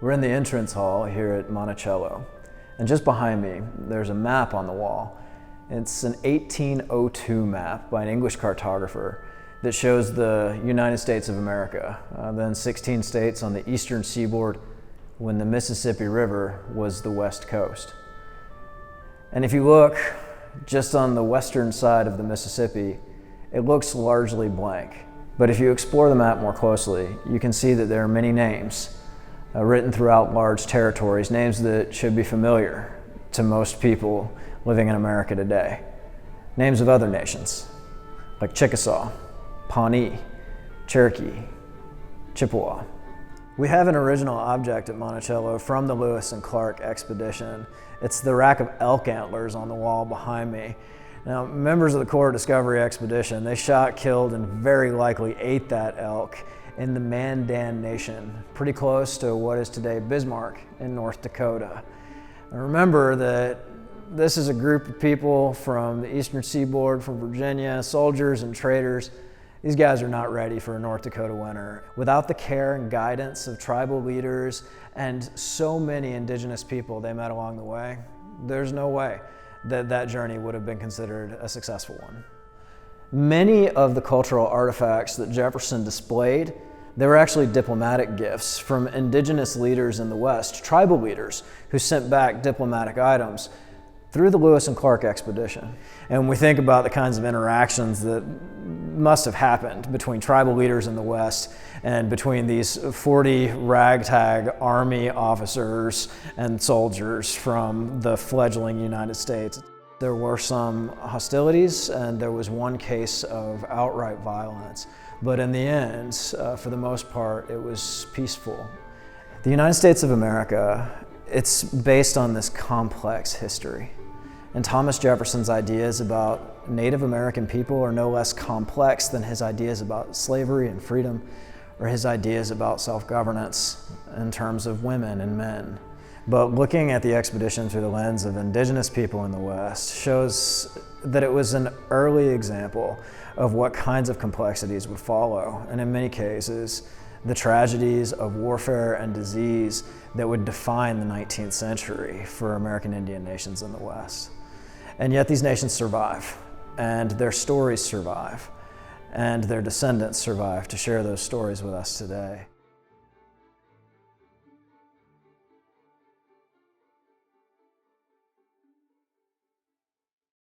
We're in the entrance hall here at Monticello, and just behind me there's a map on the wall. It's an 1802 map by an English cartographer that shows the United States of America, then 16 states on the eastern seaboard when the Mississippi River was the west coast. And if you look just on the western side of the Mississippi, it looks largely blank. But if you explore the map more closely, you can see that there are many names written throughout large territories, names that should be familiar to most people living in America today. Names of other nations, like Chickasaw, Pawnee, Cherokee, Chippewa. We have an original object at Monticello from the Lewis and Clark expedition. It's the rack of elk antlers on the wall behind me. Now, members of the Corps Discovery Expedition, they shot, killed, and very likely ate that elk in the Mandan Nation, pretty close to what is today Bismarck in North Dakota. And remember that this is a group of people from the eastern seaboard, from Virginia, soldiers and traders. These guys are not ready for a North Dakota winter. Without the care and guidance of tribal leaders and so many indigenous people they met along the way, there's no way that that journey would have been considered a successful one. Many of the cultural artifacts that Jefferson displayed, they were actually diplomatic gifts from indigenous leaders in the West, tribal leaders who sent back diplomatic items through the Lewis and Clark expedition. And we think about the kinds of interactions that must have happened between tribal leaders in the West and between these 40 ragtag army officers and soldiers from the fledgling United States. There were some hostilities and there was one case of outright violence. But in the end, for the most part, it was peaceful. The United States of America, it's based on this complex history. And Thomas Jefferson's ideas about Native American people are no less complex than his ideas about slavery and freedom, or his ideas about self-governance in terms of women and men. But looking at the expedition through the lens of indigenous people in the West shows that it was an early example of what kinds of complexities would follow, and in many cases, the tragedies of warfare and disease that would define the 19th century for American Indian nations in the West. And yet these nations survive, and their stories survive, and their descendants survive to share those stories with us today.